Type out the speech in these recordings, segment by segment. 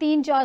3-4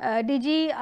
DG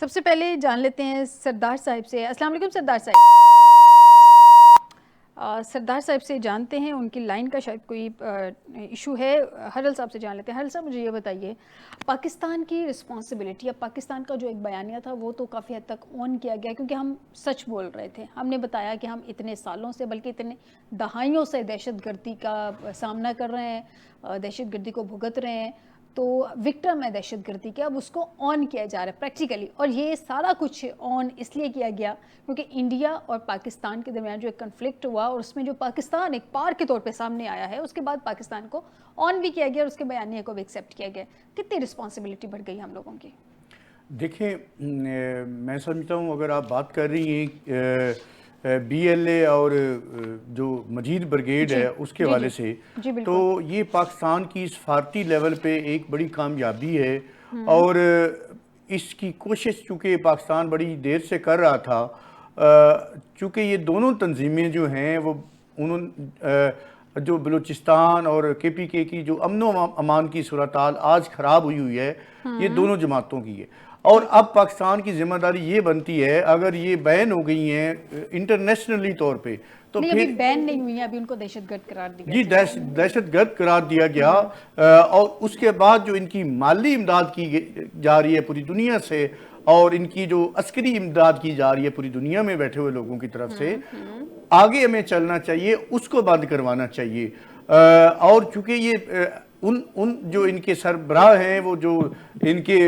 سب سے پہلے جان لیتے ہیں سردار صاحب سے. السلام علیکم سردار صاحب. سردار صاحب سے جانتے ہیں, ان کی لائن کا شاید کوئی ایشو ہے. ہرل صاحب سے جان لیتے ہیں. ہرل صاحب مجھے یہ بتائیے, پاکستان کی رسپانسبلٹی, اب پاکستان کا جو ایک بیانیہ تھا وہ تو کافی حد تک آن کیا گیا کیونکہ ہم سچ بول رہے تھے. ہم نے بتایا کہ ہم اتنے سالوں سے بلکہ اتنے دہائیوں سے دہشت گردی کا سامنا کر رہے ہیں, دہشت گردی کو بھگت رہے ہیں, تو وکٹم ہے دہشت گردی کے. اب اس کو آن کیا جا رہا ہے پریکٹیکلی, اور یہ سارا کچھ آن اس لیے کیا گیا کیونکہ انڈیا اور پاکستان کے درمیان جو ایک کنفلکٹ ہوا اور اس میں جو پاکستان ایک پار کے طور پہ سامنے آیا ہے, اس کے بعد پاکستان کو آن بھی کیا گیا اور اس کے بیانیے کو بھی ایکسیپٹ کیا گیا. کتنی رسپانسبلٹی بڑھ گئی ہم لوگوں کی؟ دیکھیں, میں سمجھتا ہوں اگر آپ بات کر رہی ہیں بی ایل اے اور جو مجید بریگیڈ ہے اس کے حوالے سے, تو یہ پاکستان کی سفارتی لیول پہ ایک بڑی کامیابی ہے. اور اس کی کوشش چونکہ پاکستان بڑی دیر سے کر رہا تھا, چونکہ یہ دونوں تنظیمیں جو ہیں وہ جو بلوچستان اور کے پی کے کی جو امن و امان کی صورتحال آج خراب ہوئی ہے, یہ دونوں جماعتوں کی ہے. اور اب پاکستان کی ذمہ داری یہ بنتی ہے, اگر یہ بین ہو گئی ہیں انٹرنیشنلی طور پہ, تو پھر ابھی بین نہیں ہوئی ہیں, ابھی ان کو دہشت گرد قرار دیا جی دہشت گرد قرار دیا گیا. اور اس کے بعد جو ان کی مالی امداد کی جا رہی ہے پوری دنیا سے, اور ان کی جو عسکری امداد کی جا رہی ہے پوری دنیا میں بیٹھے ہوئے لوگوں کی طرف سے, آگے ہمیں چلنا چاہیے, اس کو بند کروانا چاہیے. اور چونکہ یہ ان جو ان کے سربراہ ہیں, وہ جو ان کے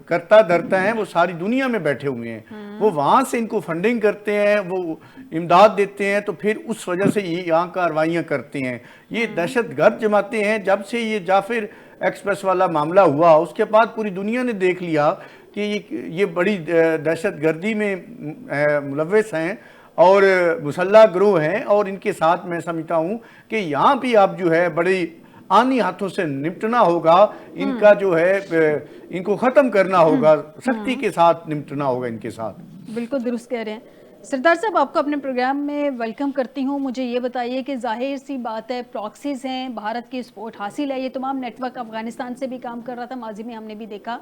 کرتا دھرتا ہیں, وہ ساری دنیا میں بیٹھے ہوئے ہیں. وہ وہاں سے ان کو فنڈنگ کرتے ہیں, وہ امداد دیتے ہیں, تو پھر اس وجہ سے یہ یہاں کارروائیاں کرتے ہیں. یہ دہشت گرد جماعتیں ہیں. جب سے یہ جعفر ایکسپریس والا معاملہ ہوا, اس کے بعد پوری دنیا نے دیکھ لیا کہ یہ بڑی دہشت گردی میں ملوث ہیں اور مسلح گروہ ہیں. اور ان کے ساتھ میں سمجھتا ہوں کہ یہاں بھی اب جو ہے بڑی آنی ہاتھوں سے نمٹنا ہوگا. ان کا جو ہے ان کو ختم کرنا ہوگا, سختی کے ساتھ نمٹنا ہوگا ان کے ساتھ. بالکل درست کہہ رہے ہیں. سردار صاحب, آپ کو اپنے پروگرام میں ویلکم کرتی ہوں. مجھے یہ بتائیے کہ ظاہر سی بات ہے پراکسیز ہیں, بھارت کی سپورٹ حاصل ہے, یہ تمام نیٹ ورک افغانستان سے بھی کام کر رہا تھا, ماضی میں ہم نے بھی دیکھا,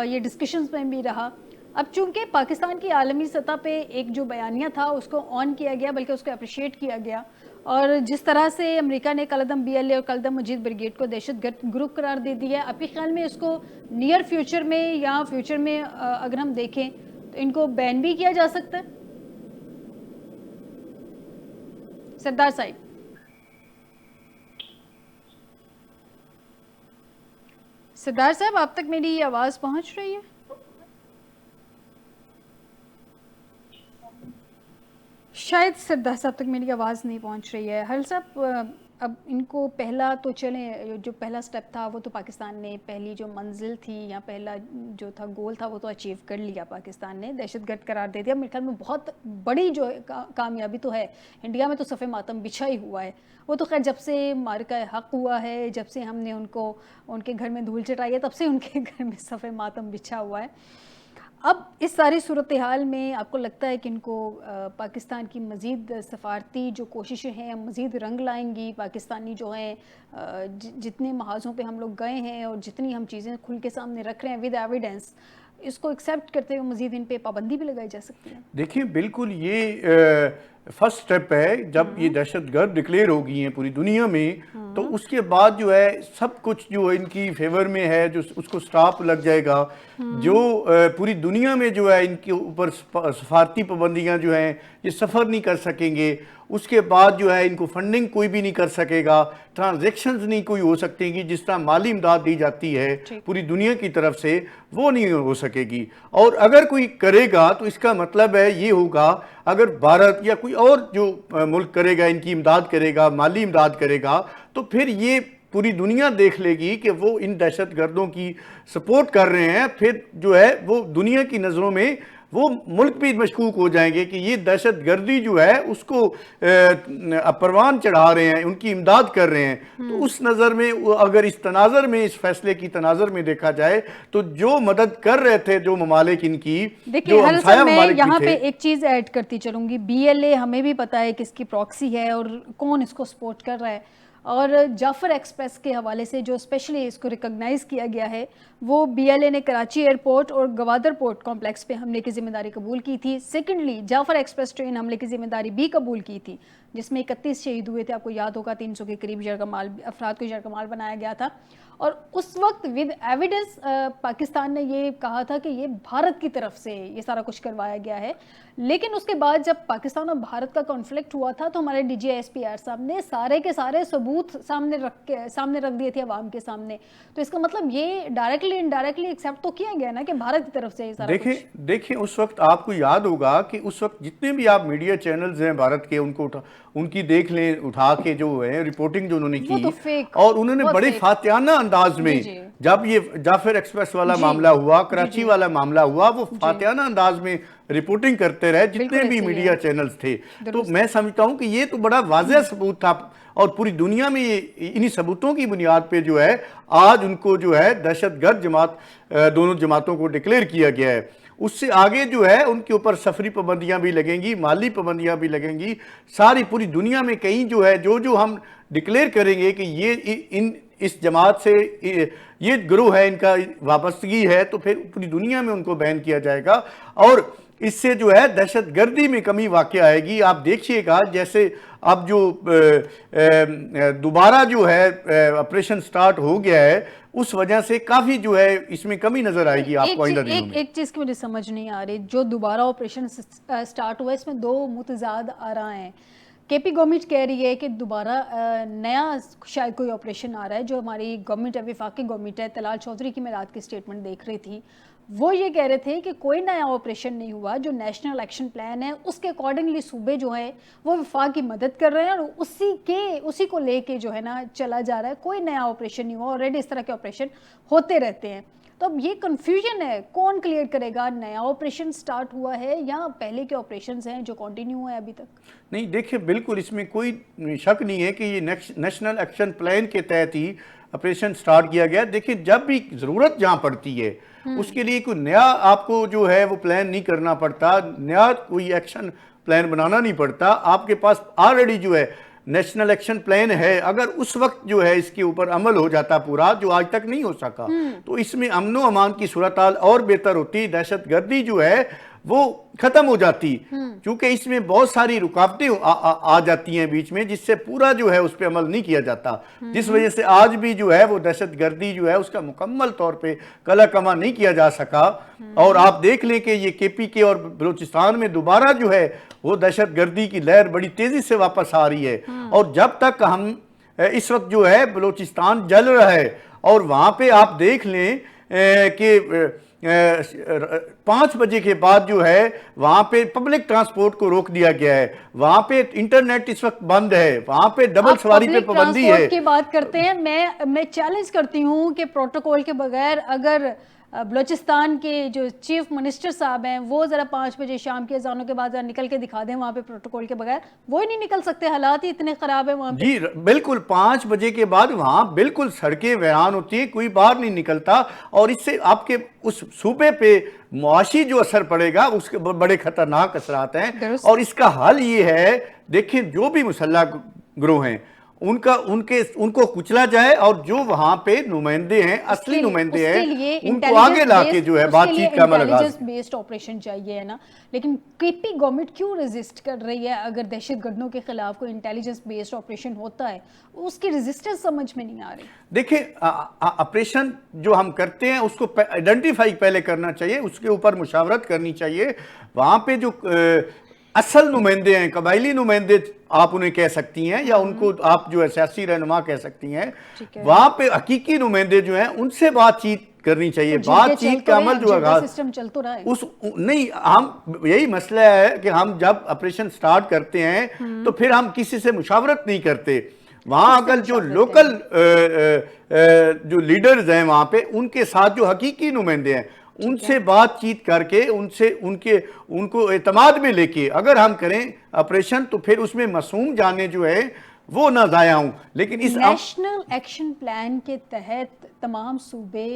یہ ڈسکشنز میں بھی رہا. اب چونکہ پاکستان کی عالمی سطح پہ ایک جو بیانیہ تھا اس کو آن کیا گیا, بلکہ اس کو اپریشیٹ کیا گیا, اور جس طرح سے امریکہ نے کالعدم بی ایل اے اور کالعدم مجید بریگیڈ کو دہشت گرد گروپ قرار دے دیا ہے, آپ کے خیال میں اس کو نیئر فیوچر میں یا فیوچر میں اگر ہم دیکھیں تو ان کو بین بھی کیا جا سکتا ہے؟ سردار صاحب. سردار صاحب, آپ تک میری آواز پہنچ رہی ہے؟ شاید سردار صاحب تک میری آواز نہیں پہنچ رہی ہے. حل صاحب, اب ان کو پہلا تو چلیں, جو پہلا سٹیپ تھا وہ تو پاکستان نے, پہلی جو منزل تھی یا پہلا جو تھا گول تھا وہ تو اچیو کر لیا پاکستان نے, دہشت گرد قرار دے دیا. میرے خیال میں بہت بڑی جو کامیابی تو ہے. انڈیا میں تو صف ماتم بچھا ہی ہوا ہے. وہ تو خیر جب سے مارکہ حق ہوا ہے, جب سے ہم نے ان کو ان کے گھر میں دھول چٹائی ہے, تب سے ان کے گھر میں صف ماتم بچھا ہوا ہے. اب اس ساری صورتحال میں آپ کو لگتا ہے کہ ان کو پاکستان کی مزید سفارتی جو کوششیں ہیں مزید رنگ لائیں گی؟ پاکستانی جو ہیں جتنے محاذوں پہ ہم لوگ گئے ہیں اور جتنی ہم چیزیں کھل کے سامنے رکھ رہے ہیں ود ایویڈنس, اس کو ایکسیپٹ کرتے ہوئے مزید ان پہ پابندی بھی لگائی جا سکتی ہے؟ دیکھیں, بالکل یہ فرسٹ سٹیپ ہے. جب یہ دہشت گرد ڈکلیئر ہو گئی ہیں پوری دنیا میں, تو اس کے بعد جو ہے سب کچھ جو ان کی فیور میں ہے جو اس کو سٹاپ لگ جائے گا. جو پوری دنیا میں جو ہے ان کے اوپر سفارتی پابندیاں جو ہیں, یہ سفر نہیں کر سکیں گے. اس کے بعد جو ہے ان کو فنڈنگ کوئی بھی نہیں کر سکے گا, ٹرانزیکشنز نہیں کوئی ہو سکتے گی. جس طرح مالی امداد دی جاتی ہے پوری دنیا کی طرف سے, وہ نہیں ہو سکے گی. اور اگر کوئی کرے گا تو اس کا مطلب ہے یہ ہوگا, اگر بھارت یا کوئی اور جو ملک کرے گا, ان کی امداد کرے گا, مالی امداد کرے گا, تو پھر یہ پوری دنیا دیکھ لے گی کہ وہ ان دہشت گردوں کی سپورٹ کر رہے ہیں. پھر جو ہے وہ دنیا کی نظروں میں وہ ملک بھی مشکوک ہو جائیں گے کہ یہ دہشت گردی جو ہے اس کو پروان چڑھا رہے ہیں, ان کی امداد کر رہے ہیں. تو اس نظر میں اگر اس تناظر میں, اس فیصلے کی تناظر میں دیکھا جائے تو جو مدد کر رہے تھے جو ممالک ان کی, دیکھیں حل صاحب, میں یہاں پہ ایک چیز ایڈ کرتی چلوں گی. بی ایل اے ہمیں بھی پتا ہے کہ اس کی پراکسی ہے اور کون اس کو سپورٹ کر رہا ہے. اور جعفر ایکسپریس کے حوالے سے جو اسپیشلی اس کو ریکگنائز کیا گیا ہے وہ بی ایل اے نے کراچی ایئرپورٹ اور گوادر پورٹ کمپلیکس پہ حملے کی ذمہ داری قبول کی تھی. سیکنڈلی جعفر ایکسپریس ٹرین حملے کی ذمہ داری بھی قبول کی تھی جس میں 31 شہید ہوئے تھے. آپ کو یاد ہوگا 300 کے قریب یرغمال افراد کو یرغمال بنایا گیا تھا اور اس وقت ود ایویڈنس پاکستان نے یہ کہا تھا کہ یہ بھارت کی طرف سے یہ سارا کچھ کروایا گیا ہے. لیکن اس کے بعد جب پاکستان اور بھارت کا کانفلکٹ ہوا تھا تو ہمارے D G S P R صاحب نے سارے کے سارے ثبوت سامنے رکھ دیے تھے عوام کے سامنے. تو اس کا مطلب یہ ڈائریکٹلی انڈائریکٹلی ایکسیپٹ تو کیا گیا نا کہ بھارت کی طرف سے یہ سارا کچھ. دیکھیں اس وقت آپ کو یاد ہوگا کہ اس وقت جتنے بھی آپ میڈیا چینلز ہیں بھارت کے ان کی دیکھ لیں اٹھا کے جو ہے رپورٹنگ جو انہوں نے کی اور انہوں نے بڑے فاتحانہ انداز میں جب یہ جعفر ایکسپریس والا معاملہ ہوا کراچی والا معاملہ ہوا وہ فاتحانہ انداز میں رپورٹنگ کرتے رہے جتنے بھی میڈیا چینلز تھے. تو میں سمجھتا ہوں کہ یہ تو بڑا واضح ثبوت تھا اور پوری دنیا میں انہی ثبوتوں کی بنیاد پہ جو ہے آج ان کو جو ہے دہشت گرد جماعت دونوں جماعتوں کو ڈکلیئر کیا گیا ہے. اس سے آگے جو ہے ان کے اوپر سفری پابندیاں بھی لگیں گی, مالی پابندیاں بھی لگیں گی. ساری پوری دنیا میں کہیں جو ہے جو ہم ڈکلیئر کریں گے کہ یہ اس جماعت سے یہ گروہ ہے ان کا وابستگی ہے تو پھر پوری دنیا میں ان کو بین کیا جائے گا اور اس سے جو ہے دہشت گردی میں کمی واقع آئے گی. آپ دیکھیے گا جیسے اب جو دوبارہ جو ہے آپریشن سٹارٹ ہو گیا ہے اس وجہ سے کافی جو ہے اس میں کمی نظر آئے گی آپ کو آئندہ دنوں میں. ایک چیز کی مجھے سمجھ نہیں آ رہی, جو دوبارہ آپریشن سٹارٹ ہوا ہے اس میں دو متضاد آراء ہیں. کے پی گورنمنٹ کہہ رہی ہے کہ دوبارہ نیا شاید کوئی آپریشن آ رہا ہے. جو ہماری گورنمنٹ ہے وفاقی گورنمنٹ ہے, طلال چودھری کی میں رات کی سٹیٹمنٹ دیکھ رہی تھی, وہ یہ کہہ رہے تھے کہ کوئی نیا آپریشن نہیں ہوا. جو نیشنل ایکشن پلان ہے اس کے اکارڈنگلی صوبے جو ہیں وہ وفاق کی مدد کر رہے ہیں اور اسی کو لے کے جو ہے نا چلا جا رہا ہے. کوئی نیا آپریشن نہیں ہوا, آلریڈی اس طرح کے آپریشن ہوتے رہتے ہیں. تو اب یہ کنفیوژن ہے, کون کلیئر کرے گا نیا آپریشن سٹارٹ ہوا ہے یا پہلے کے آپریشنز ہیں جو کنٹینیو ہیں ابھی تک. نہیں دیکھیں بالکل اس میں کوئی شک نہیں ہے کہ یہ نیشنل ایکشن پلان کے تحت ہی آپریشن سٹارٹ کیا گیا. دیکھیں جب بھی ضرورت جہاں پڑتی ہے اس کے لیے کوئی نیا آپ کو جو ہے وہ پلان نہیں کرنا پڑتا, نیا کوئی ایکشن پلان بنانا نہیں پڑتا. آپ کے پاس آلریڈی جو ہے نیشنل ایکشن پلان ہے. اگر اس وقت جو ہے اس کے اوپر عمل ہو جاتا پورا جو آج تک نہیں ہو سکا تو اس میں امن و امان کی صورتحال اور بہتر ہوتی, دہشت گردی جو ہے وہ ختم ہو جاتی. کیونکہ اس میں بہت ساری رکاوٹیں آ جاتی ہیں بیچ میں جس سے پورا جو ہے اس پہ عمل نہیں کیا جاتا, جس وجہ سے آج بھی جو ہے وہ دہشت گردی جو ہے اس کا مکمل طور پہ قلع کما نہیں کیا جا سکا. اور آپ دیکھ لیں کہ یہ کے پی کے اور بلوچستان میں دوبارہ جو ہے وہ دہشت گردی کی لہر بڑی تیزی سے واپس آ رہی ہے. اور جب تک ہم اس وقت جو ہے بلوچستان جل رہا ہے اور وہاں پہ آپ دیکھ لیں کہ 5 بجے کے بعد جو ہے وہاں پہ پبلک ٹرانسپورٹ کو روک دیا گیا ہے, وہاں پہ انٹرنیٹ اس وقت بند ہے, وہاں پہ ڈبل سواری پہ پابندی ہے. ٹرانسپورٹ کی بات کرتے ہیں, میں چیلنج کرتی ہوں کہ پروٹوکول کے بغیر اگر بلوچستان کے جو چیف منسٹر صاحب ہیں وہ ذرا 5 بجے شام کے اذانوں کے بعد نکل کے دکھا دیں وہاں پہ پروٹوکول کے بغیر, وہ ہی نہیں نکل سکتے, حالات ہی اتنے خراب ہیں وہاں پہ. جی بالکل 5 بجے کے بعد وہاں بالکل سڑکیں ویران ہوتی ہیں, کوئی باہر نہیں نکلتا اور اس سے آپ کے اس صوبے پہ معاشی جو اثر پڑے گا اس کے بڑے خطرناک اثرات ہیں. اور اس کا حل یہ ہے دیکھیں جو بھی مسلح گروہ ہیں ان کو کچلا جائے اور جو وہاں پہ نمائندے ہیں اصلی نمائندے ہیں ان کو آگے لا کے جو ہے بات چیت کا عمل آغاز. انٹیلیجنس بیسڈ آپریشن چاہیے ہے نا, لیکن کے پی گورنمنٹ کیوں ریزسٹ کر رہی ہے؟ اگر دہشت گردوں کے خلاف کوئی انٹیلیجنس بیسڈ آپریشن ہوتا ہے اس کی ریزسٹنس سمجھ میں نہیں آ رہی. دیکھیں آپریشن جو ہم کرتے ہیں اس کو آئیڈینٹیفائی پہلے کرنا چاہیے, اس کے اوپر مشاورت کرنی چاہیے. وہاں پہ جو اصل نمائندے ہیں, قبائلی نمائندے آپ انہیں کہہ سکتی ہیں یا ان کو آپ جو ہے سیاسی رہنما کہہ سکتی ہیں, وہاں پہ حقیقی نمائندے جو ہیں ان سے بات چیت کرنی چاہیے. بات چیت کا عمل جو نہیں, ہم یہی مسئلہ ہے کہ ہم جب آپریشن سٹارٹ کرتے ہیں تو پھر ہم کسی سے مشاورت نہیں کرتے. وہاں اگر جو لوکل جو لیڈرز ہیں وہاں پہ ان کے ساتھ جو حقیقی نمائندے ہیں ان سے بات چیت کر کے ان کو اعتماد میں لے کے اگر ہم کریں آپریشن تو پھر اس میں معصوم جانیں جو ہے وہ نہ ضائع ہوں. لیکن اس نیشنل ایکشن پلان کے تحت تمام صوبے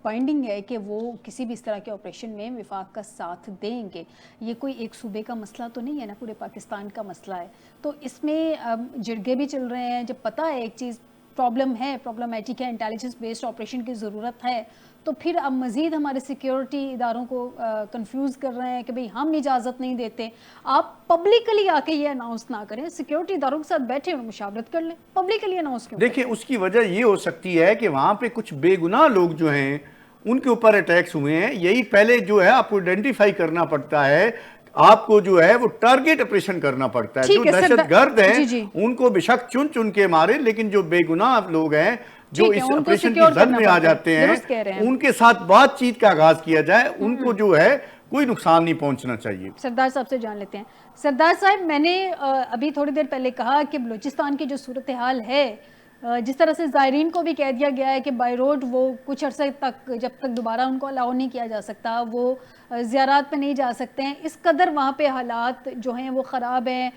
بائنڈنگ ہے کہ وہ کسی بھی اس طرح کے آپریشن میں وفاق کا ساتھ دیں گے. یہ کوئی ایک صوبے کا مسئلہ تو نہیں ہے نا, پورے پاکستان کا مسئلہ ہے. تو اس میں جرگے بھی چل رہے ہیں. جب پتہ ہے ایک چیز پرابلم ہے, پرابلمیٹک ہے, انٹیلیجنس بیسڈ آپریشن کی ضرورت ہے, تو پھر اب مزید ہمارے سیکیورٹی اداروں کو کنفیوز کر رہے ہیں کہ بھئی ہم اجازت نہیں دیتے. آپ پبلکلی آ کے یہ اناؤنس نہ کریں, سیکیورٹی اداروں کے ساتھ بیٹھے اور مشاورت کر لیں, پبلکلی اناؤنس کیوں؟ دیکھیں اس کی وجہ یہ ہو سکتی ہے کہ وہاں پہ کچھ بے گناہ لوگ جو ہیں ان کے اوپر اٹیکس ہوئے ہیں. یہی پہلے جو ہے آپ کو آئیڈینٹیفائی کرنا پڑتا ہے, آپ کو جو ہے وہ ٹارگٹ آپریشن کرنا پڑتا ہے. جو دہشت گرد ہیں ان کو بے شک چن چن کے مارے, لیکن جو بے گناہ لوگ ہیں جو اس آپریشن کی زد میں آ جاتے ہیں ان کے ساتھ بات چیت کا آغاز کیا جائے. ان کو جو ہے کوئی نقصان نہیں پہنچنا چاہیے. سردار صاحب سے جان لیتے ہیں. سردار صاحب, میں نے ابھی تھوڑی دیر پہلے کہا کہ بلوچستان کی جو صورتحال ہے, جس طرح سے زائرین کو بھی کہہ دیا گیا ہے کہ بائی روڈ وہ کچھ عرصے تک, جب تک دوبارہ ان کو الاؤ نہیں کیا جا سکتا, وہ زیارات پہ نہیں جا سکتے ہیں. اس قدر وہاں پہ حالات جو ہیں وہ خراب ہیں.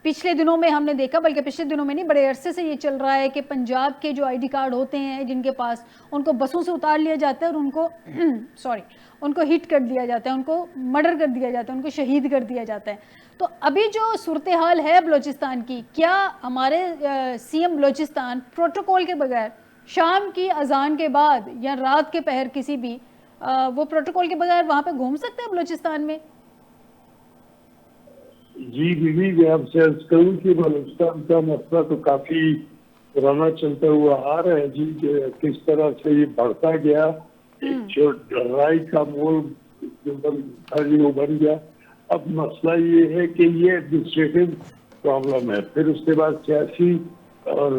پچھلے دنوں میں ہم نے دیکھا, بلکہ پچھلے دنوں میں نہیں, بڑے عرصے سے یہ چل رہا ہے کہ پنجاب کے جو آئی ڈی کارڈ ہوتے ہیں جن کے پاس, ان کو بسوں سے اتار لیا جاتا ہے اور ان کو ہٹ کر دیا جاتا ہے, ان کو مرڈر کر دیا جاتا ہے, ان کو شہید کر دیا جاتا ہے. تو ابھی جو صورتحال ہے بلوچستان کی, کیا ہمارے سی ایم بلوچستان پروٹوکول کے بغیر شام کی اذان کے بعد یا رات کے پہر کسی بھی وہ پروٹوکول کے بغیر وہاں پہ گھوم سکتے ہیں بلوچستان میں؟ جی بیوی, میں آپ سے عرض کروں کہ بلوچستان کا مسئلہ تو کافی پرانا چلتا ہوا آ رہا ہے جی, کہ کس طرح سے یہ بڑھتا گیا, جو لڑائی کا مول وہ بن گیا. اب مسئلہ یہ ہے کہ یہ ایڈمنسٹریٹو پرابلم ہے, پھر اس کے بعد سیاسی, اور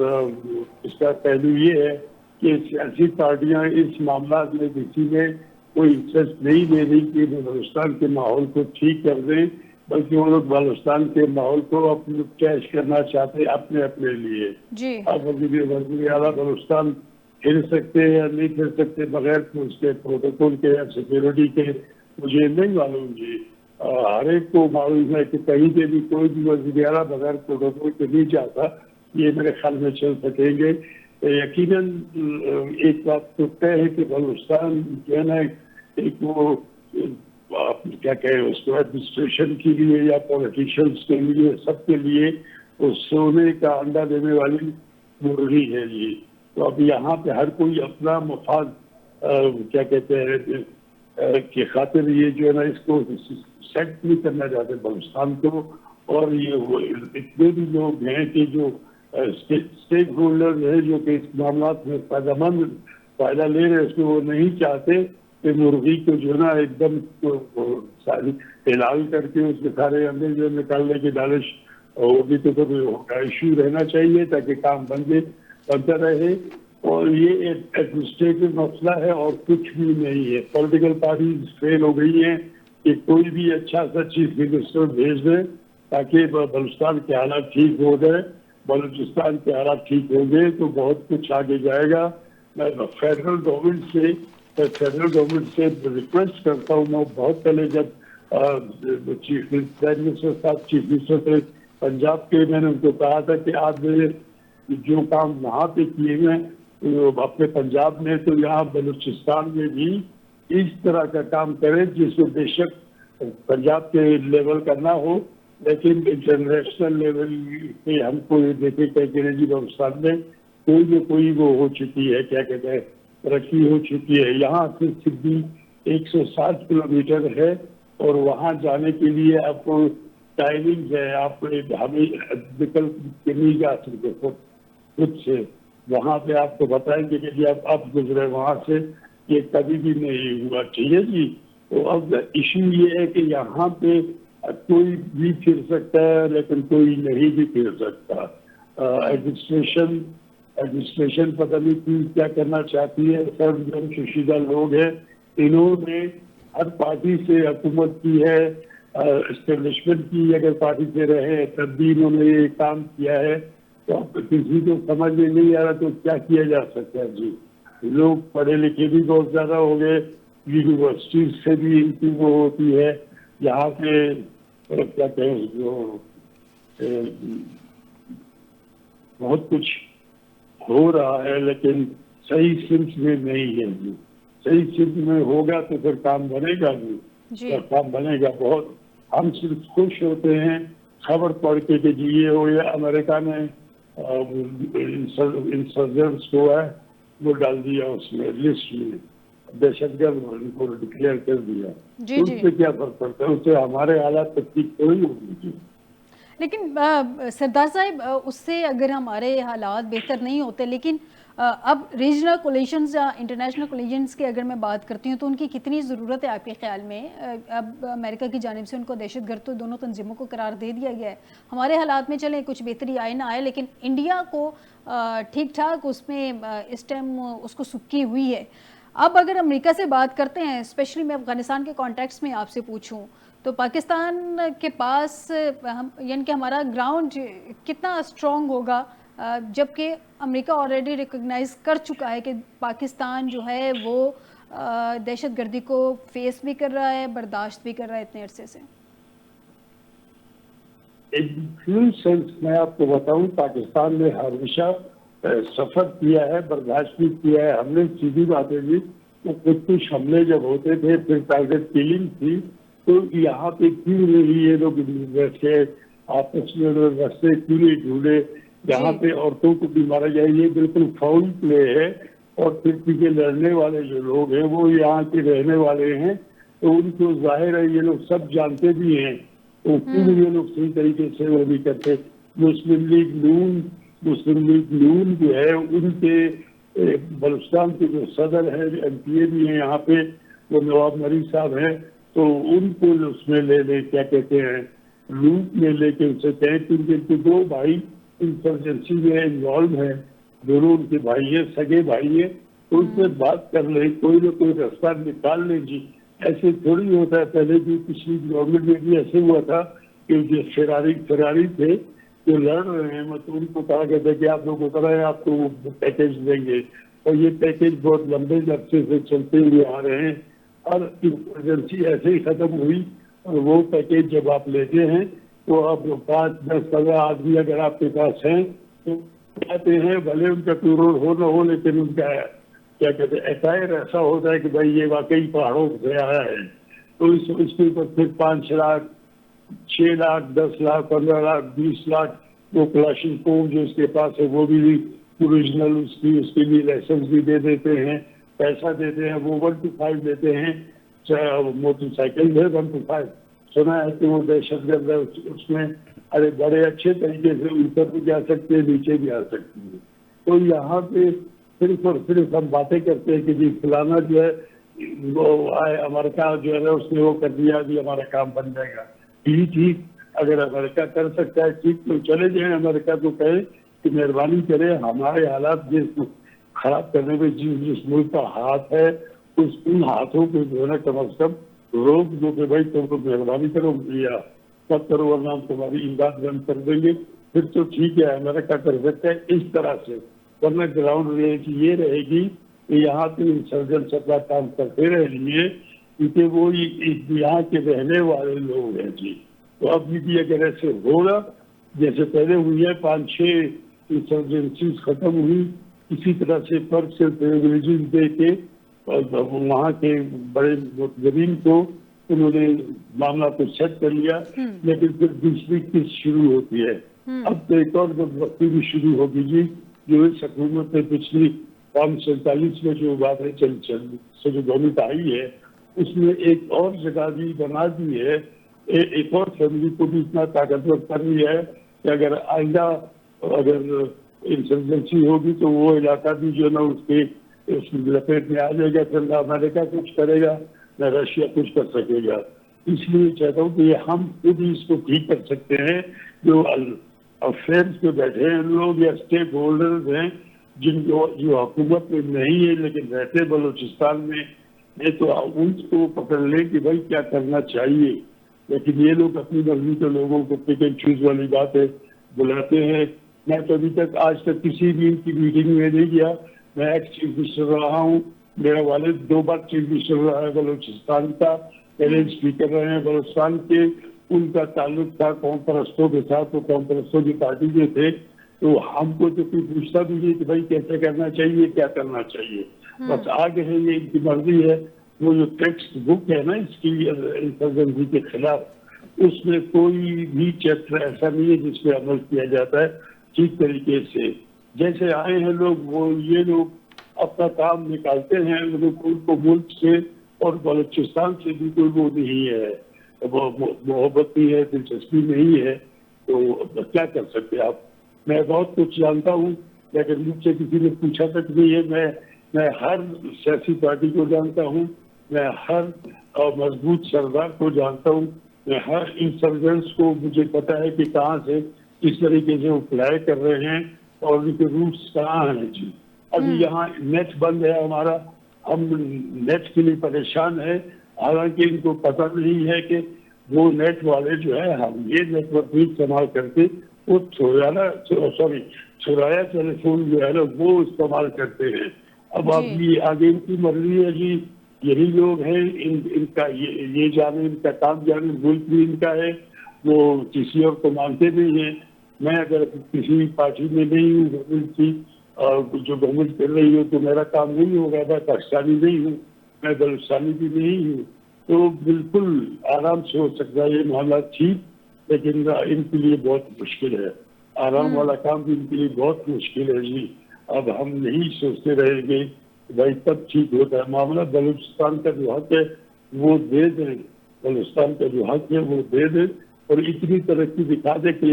اس کا پہلو یہ ہے کہ سیاسی پارٹیاں اس معاملات میں کسی میں کوئی انٹرسٹ نہیں لے رہی کہ بلوچستان کے ماحول کو ٹھیک کر دیں, بلکہ وہ لوگ بلوچستان کے ماحول کو اپنے کیش کرنا چاہتے ہیں اپنے لیے. اب وزیر اعلیٰ بلوچستان پھر سکتے ہیں یا نہیں پھر سکتے بغیر اس کے پروٹوکول کے یا سیکیورٹی کے, مجھے نہیں معلوم جی. ہر ایک کو معلوم ہے کہ کہیں پہ بھی کوئی بھی وزیر اعلیٰ بغیر پروٹوکول کے نہیں جاتا. یہ میرے خیال میں چل سکیں گے. یقیناً ایک بات تو طے ہے کہ بلوچستان جو ہے نا ایک وہ کیا کہیں اس کو ایڈمنسٹریشن کے لیے یا پولیٹیشنز کے لیے سب کے لیے وہ سونے کا انڈا دینے والی مرغی ہے جی. تو اب یہاں پہ ہر کوئی اپنا مفاد کیا کہتے ہیں کی خاطر یہ جو ہے نا اس کو سیٹ نہیں کرنا چاہتے بلوچستان کو. اور یہ اتنے بھی لوگ ہیں کہ جو اسٹیک ہولڈر ہیں جو کہ اس معاملات میں فائدہ لے رہے ہیں, اس میں وہ نہیں چاہتے کہ مرغی کو جو ہے نا ایک دم ساری ہلال کر کے اس کے سارے اندر جو نکالنے کی دانش وہ بھی تو ایشو رہنا چاہیے تاکہ کام بنتا رہے. اور یہ ایک ایڈمنسٹریٹو مسئلہ ہے اور کچھ بھی نہیں ہے. پولیٹیکل پارٹیز فیل ہو گئی ہیں کہ کوئی بھی اچھا سا چیف منسٹر بھیج دیں تاکہ بلوچستان کے حالات ٹھیک ہو گئے. بلوچستان کے حالات ٹھیک ہو گئے تو بہت کچھ آگے جائے گا. میں فیڈرل گورنمنٹ سے ریکویسٹ کرتا ہوں. میں بہت پہلے جب چیف منسٹر تھے پنجاب کے, میں نے ان کو کہا تھا کہ آپ میرے جو کام وہاں پہ کیے ہوئے اپنے پنجاب میں, تو یہاں بلوچستان میں بھی اس طرح کا کام کریں جس میں بے شک پنجاب کے لیول کا نہ ہو, لیکن انٹرنیشنل لیول پہ ہم کو یہ دیکھے کہ جی بلوچستان میں کوئی نہ کوئی وہ ہو چکی ہے, کیا کہتے ہیں, ترقی ہو چکی ہے. یہاں سے صرف 160 کلومیٹر ہے اور وہاں جانے کے لیے آپ کو ٹائمنگ ہے, آپ ہمیں نکل کے نہیں جا سکتے خود سے. وہاں پہ آپ کو بتائیں گے کہ جی آپ گزرے وہاں سے, یہ کبھی بھی نہیں ہوا. ٹھیک ہے جی. تو اب ایشو یہ ہے کہ یہاں پہ کوئی بھی پھر سکتا ہے لیکن کوئی نہیں بھی پھر سکتا. ایڈمنسٹریشن پتہ نہیں کیا کرنا چاہتی ہے. سب جو ششیدہ لوگ ہیں انہوں نے ہر پارٹی سے حکومت کی ہے, اسٹیبلشمنٹ کی اگر پارٹی سے رہے تب بھی انہوں نے یہ کام کیا ہے. تو اب کسی کو سمجھ میں نہیں آ رہا تو کیا کیا جا سکتا ہے جی. لوگ پڑھے لکھے بھی بہت زیادہ ہو گئے, یونیورسٹیز سے بھی ان کی وہ ہوتی ہے. یہاں پہ کیا کہیں جو بہت کچھ ہو رہا ہے لیکن صحیح سمت میں نہیں ہے جی. صحیح سمت میں ہوگا تو پھر کام بنے گا جی. کام بنے گا بہت. ہم صرف خوش ہوتے ہیں خبر پڑھ کے کہ جی یہ ہو یا امریکہ نے انسرجنٹس کو ہے وہ ڈال دیا اس میں لسٹ میں, دہشت گرد ان کو ڈکلیئر کر دیا. اس سے کیا فرق پڑتا ہے, اس سے ہمارے حالات تک ٹھیک تھوڑی ہوگی. لیکن سردار صاحب اس سے اگر ہمارے حالات بہتر نہیں ہوتے, لیکن اب ریجنل کولیشنز یا انٹرنیشنل کولیشنز کی اگر میں بات کرتی ہوں تو ان کی کتنی ضرورت ہے آپ کے خیال میں؟ اب امریکہ کی جانب سے ان کو دہشت گرد تو دونوں تنظیموں کو قرار دے دیا گیا ہے. ہمارے حالات میں چلیں کچھ بہتری آئے نہ آئے, لیکن انڈیا کو ٹھیک ٹھاک اس میں اس ٹائم اس کو سکی ہوئی ہے. اب اگر امریکہ سے بات کرتے ہیں, اسپیشلی میں افغانستان کے کانٹیکس میں آپ سے پوچھوں تو پاکستان کے پاس یعنی کہ ہمارا گراؤنڈ کتنا اسٹرانگ ہوگا, جبکہ امریکہ آلریڈی ریکگنائز کر چکا ہے کہ پاکستان جو ہے وہ دہشت گردی کو فیس بھی کر رہا ہے, برداشت بھی کر رہا ہے اتنے عرصے سے. میں آپ کو بتاؤں پاکستان نے ہمیشہ سفر کیا ہے, برداشت بھی کیا ہے. ہم نے سیدھی باتیں بھی کچھ حملے جب ہوتے تھے پھر ٹارگیٹ کلنگ تھی تو یہاں پہ کیوں نہیں یہ لوگ ویسے آپس میں رستے کیوں نہیں ڈھونڈے, یہاں پہ عورتوں کو بھی مارا جائے, یہ بالکل فاؤل پلے ہے. اور پھر پیچھے لڑنے والے جو لوگ ہیں وہ یہاں کے رہنے والے ہیں تو ان کو ظاہر ہے یہ لوگ سب جانتے بھی ہیں, تو پھر یہ لوگ صحیح طریقے سے وہ بھی کرتے. مسلم لیگ نون جو ہے ان کے بلوچستان کے جو صدر ہے MP بھی ہیں یہاں پہ, وہ نواب مری صاحب ہیں, تو ان کو اس میں لے کیا کہتے ہیں لوٹ میں لے کے ان سے کہیں کیونکہ دو بھائی انسرجنسی میں انوالو ہیں, دونوں ان کے بھائی ہیں, سگے بھائی ہیں, تو ان سے بات کر لیں, کوئی نہ کوئی راستہ نکال لیں جی. ایسے تھوڑی ہوتا ہے, پہلے بھی پچھلی گورنمنٹ میں بھی ایسے ہوا تھا کہ جو فراری تھے جو لڑ رہے ہیں مطلب ان کو کہا گیا تھا کہ آپ لوگوں کو پتا ہے آپ کو وہ پیکیج دیں گے, اور یہ پیکیج بہت لمبے عرصے سے چلتے ہوئے آ رہے ہیں. اور ایمرجنسی ایسے ہی ختم ہوئی, اور وہ پیکیج جب آپ لیتے ہیں تو اب 5-10 آدمی اگر آپ کے پاس ہیں تو کہتے ہیں بھلے ان کا کوئی رول ہو نہ ہو, لیکن ان کا کیا کہتے ہیں ایٹائر ایسا ہوتا ہے کہ بھائی یہ واقعی پہاڑوں سے آیا ہے, تو اس کے اوپر پھر 5 لاکھ 6 لاکھ 10 لاکھ 15 لاکھ 20 لاکھ وہ کلاشنکوف جو اس کے پاس ہے وہ بھی اوریجنل اس کے لیے لائسنس بھی دے دیتے ہیں, پیسہ دیتے ہیں. وہ 1 to 5 دیتے ہیں, موٹر سائیکل ہے 1 to 5. سنا ہے کہ وہ دہشت گرد ہے اس میں, ارے بڑے اچھے طریقے سے اوپر بھی جا سکتے ہیں نیچے بھی آ سکتے ہیں. تو یہاں پہ صرف اور صرف ہم باتیں کرتے ہیں کہ جی فلانا جو ہے وہ امریکہ جو ہے اس نے وہ کر دیا, ابھی ہمارا کام بن جائے گا. ٹھیک اگر امریکہ کر سکتا ہے ٹھیک, تو چلے جائیں امریکہ کو کہیں کہ مہربانی کرے ہمارے حالات جس خراب کرنے میں جس ملک کا ہاتھ ہے ان ہاتھوں کو جو ہے نا کم از کم روک دو کہ بھائی تم کو مہربانی کرو یا سب کرو ورنہ ہم تمہاری امداد بند کر دیں گے. پھر تو ٹھیک ہے امریکہ کر سکتا ہے اس طرح سے, ورنہ گراؤنڈ ریئلٹی یہ رہے گی کہ یہاں پہ انسرجنٹس اپنا کام کرتے رہیں گے کیونکہ وہ یہاں کے رہنے والے لوگ ہیں جی. تو اب بھی اگر ایسے ہوگا جیسے پہلے ہوئی ہے 5-6 انسرجنسیز ختم ہوئی اسی طرح سے فرق سے پریویلیجز دے کے وہاں کے بڑے متظرین کو انہوں نے معاملہ کو سیٹ کر لیا, لیکن پھر دوسری قسط شروع ہوتی ہے. اب تو ایک اور وقتی بھی شروع ہوگی جی, جو اس حکومت نے پچھلی 47 میں جو باتیں سے جو گورنمنٹ آئی ہے اس میں ایک اور جگہ بھی بنا دی ہے, ایک اور فیملی کو بھی اتنا طاقتور کر لیا ہے کہ اگر آئندہ اگر انسرجنسی ہوگی تو وہ علاقہ بھی جو ہے نا اس کی لپیٹ میں آ جائے گا. پھر نہ امریکہ کچھ کرے گا نہ رشیا کچھ کر سکے گا. اس لیے چاہتا ہوں کہ ہم خود ہی اس کو ٹھیک کر سکتے ہیں. جو افیئرس پہ بیٹھے ہیں لوگ یا اسٹیک ہولڈرز ہیں جن کو جو حکومت میں نہیں ہے لیکن رہتے بلوچستان میں ہے, تو ان کو پکڑ لیں کہ بھائی کیا کرنا چاہیے. لیکن یہ لوگ اپنی مرضی کے لوگوں کو پک اینڈ چوز والی باتیں بلاتے ہیں. میں تو ابھی تک آج تک کسی بھی ان کی میٹنگ میں نہیں گیا. میں ایکس چیف منسٹر رہا ہوں, میرا والد 2 بار چیف منسٹر رہا ہے بلوچستان کا, پہلے اسپیکر رہے ہیں بلوچستان کے. ان کا تعلق تھا قوم پرستوں کے ساتھ, وہ قوم پرستوں کی پارٹی کے تھے. تو ہم کو تو کوئی پوچھتا بھی نہیں کہ بھائی کیسے کرنا چاہیے، کیا کرنا چاہیے، بس آگے ہے، یہ ان کی مرضی ہے۔ وہ جو ٹیکسٹ بک ہے نا اس کی انسرجنسی کے خلاف، اس میں کوئی بھی چیپٹر ایسا نہیں ہے جس پہ عمل کیا جاتا ہے ٹھیک طریقے سے۔ جیسے آئے ہیں لوگ، وہ یہ لوگ اپنا کام نکالتے ہیں، ان کو ملک سے اور بلوچستان سے بھی کوئی وہ نہیں ہے، وہ محبت نہیں ہے، دلچسپی نہیں ہے، تو کیا کر سکتے آپ۔ میں بہت کچھ جانتا ہوں، لیکن مجھ سے کسی نے پوچھا تک نہیں ہے۔ میں ہر سیاسی پارٹی کو جانتا ہوں، میں ہر مضبوط سردار کو جانتا ہوں، میں ہر انسرجنس کو مجھے پتا ہے کہ کہاں سے کس طریقے سے وہ اپلائی کر رہے ہیں اور ان کے روٹس کہاں ہیں جی۔ ابھی یہاں نیٹ بند ہے ہمارا، ہم نیٹ کے لیے پریشان ہیں، حالانکہ ان کو پتہ نہیں ہے کہ وہ نیٹ والے جو ہے، ہم یہ نیٹ ورک بھی استعمال کرتے، وہ چھوڑایا ٹیلی فون جو ہے نا وہ استعمال کرتے ہیں۔ اب آپ یہ آگے ان کی مرضی ہے جی، یہی لوگ ہیں، ان کا یہ جانے، ان کا کام جانے، ملک بھی ان کا ہے، وہ کسی اور کو مانتے نہیں ہیں۔ میں اگر کسی پارٹی میں نہیں ہوں گورنمنٹ کی، جو گورنمنٹ کر رہی ہو، تو میرا کام نہیں ہوگا، میں پاکستانی نہیں ہوں، میں بلوچستانی بھی نہیں ہوں، تو بالکل آرام سے ہو سکتا ہے یہ معاملات ٹھیک، لیکن ان کے لیے بہت مشکل ہے، آرام والا کام بھی ان کے لیے بہت مشکل ہے جی۔ اب ہم نہیں سوچتے رہیں گے کہ بھائی تب ٹھیک ہوتا ہے معاملہ۔ بلوچستان کا جو حق ہے وہ دے دیں، بلوچستان کا جو حق ہے وہ دے دیں، اور اتنی ترقی دکھا دے کہ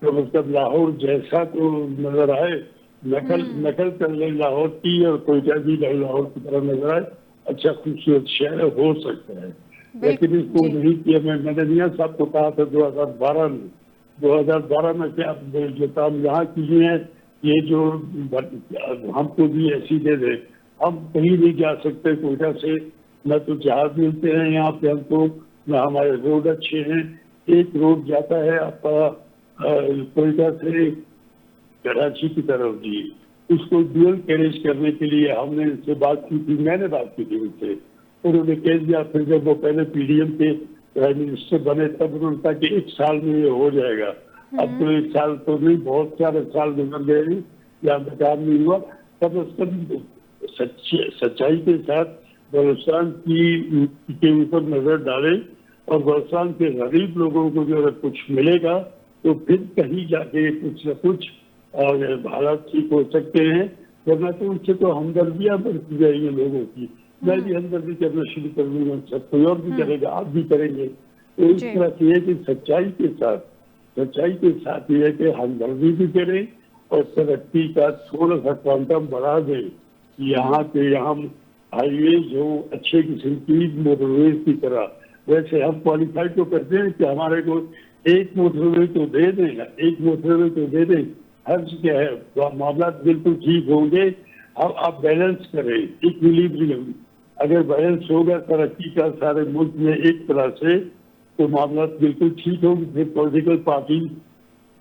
مطلب لاہور جیسا تو نظر آئے، نقل کر لے لاہور کی، اور کوئی بھی لاہور کی طرح نظر آئے، اچھا خوبصورت شہر ہو سکتا ہے، لیکن اس کو نہیں کیا۔ میں نے میاں صاحب کو کہا تھا 2012 میں کہ آپ جو کام یہاں کیے ہیں، یہ جو ہم کو بھی ایسی دے دیں، ہم کہیں نہیں جا سکتے کوئٹہ سے، نہ تو جہاز ملتے ہیں یہاں پہ ہم کو، نہ ہمارے روڈ اچھے ہیں۔ ایک روڈ جاتا ہے آپ کا کوئٹہ سے کراچی کی طرف جی، اس کو ڈیول کیریج کرنے کے لیے ہم نے ان سے بات کی تھی، میں نے بات کی تھی ان سے، انہوں نے کہہ دیا، پھر جب وہ پہلے پی ڈی ایم کے پرائم منسٹر بنے تب انہوں نے کہا کہ 1 سال میں یہ ہو جائے گا۔ اب تو 1 سال تو نہیں، بہت سارے سال گزر گئے، یہاں پہ کام نہیں ہوا۔ کم از کم سچائی کے ساتھ بلوچستان کے اوپر نظر ڈالیں، اور بلوچستان کے غریب لوگوں کو جو اگر کچھ ملے گا تو پھر کہیں جا کے کچھ نہ کچھ اور حالات ٹھیک ہو سکتے ہیں، ورنہ تو ان سے تو ہمدردیاں بڑھتی جائیں گی لوگوں کی۔ میں بھی ہمدردی کرنا شروع کر دوں گا، سب کوئی اور بھی کرے گا، آپ بھی کریں گے۔ تو اس طرح سے یہ کہ سچائی کے ساتھ یہ ہے کہ ہمدردی بھی کریں اور ترقی کا تھوڑا سا کوانٹم بڑھا دیں۔ یہاں ہائی ویز ہو اچھے قسم کی، موٹر ویز کی طرح، ویسے ہم کوالیفائی تو کرتے ہیں کہ ہمارے کو ایک موٹر وے تو دے دیں، ہر کیا ہے معاملات بالکل ٹھیک ہوں گے۔ اب آپ بیلنس کریں، ایکویلیبریم اگر بیلنس ہوگا ترقی کا سارے ملک میں ایک طرح سے، تو معاملات بالکل ٹھیک ہوں گے۔ پھر پولیٹیکل پارٹی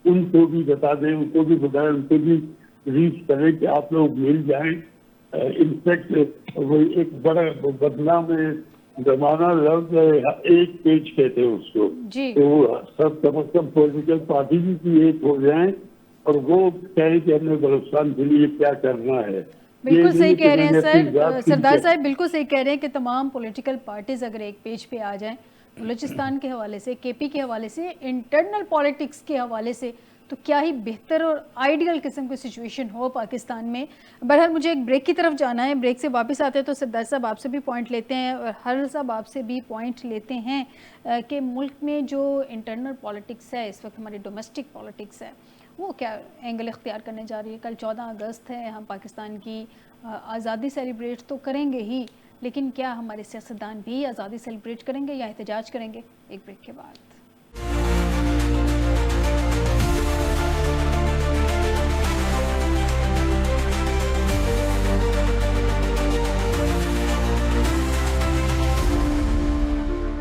ان کو بھی بتا دیں، ان کو بھی بتائیں، ان کو بھی ریچ کریں کہ آپ لوگ مل جائیں۔ انفیکٹ وہ ایک بڑا بدنام زمانہ لفظ ایک پیج کہتے ہیں اس کو، تو سب کم از کم پولیٹیکل پارٹی بھی ایک ہو جائیں اور وہ کہیں کہ ہم نے بلوچستان کے لیے کیا کرنا ہے۔ بالکل صحیح کہہ رہے ہیں سردار صاحب، بالکل صحیح کہہ رہے ہیں کہ تمام پولیٹیکل پارٹیز اگر ایک پیج پہ آ جائیں، بلوچستان کے حوالے سے، کے پی کے حوالے سے، انٹرنل پالیٹکس کے حوالے سے، تو کیا ہی بہتر اور آئیڈیل قسم کی سچویشن ہو پاکستان میں۔ بہرحال مجھے ایک بریک کی طرف جانا ہے، بریک سے واپس آتے ہیں تو سردار صاحب آپ سے بھی پوائنٹ لیتے ہیں، اور ہر صاحب آپ سے بھی پوائنٹ لیتے ہیں کہ ملک میں جو انٹرنل پالیٹکس ہے اس وقت، ہماری ڈومیسٹک پالیٹکس ہے، وہ کیا اینگل اختیار کرنے جا رہی ہے۔ کل 14 اگست ہے، ہم پاکستان کی آزادی سیلیبریٹ تو کریں گے ہی، لیکن کیا ہمارے سیاستدان بھی آزادی سیلیبریٹ کریں گے یا احتجاج کریں گے؟ ایک بریک کے بعد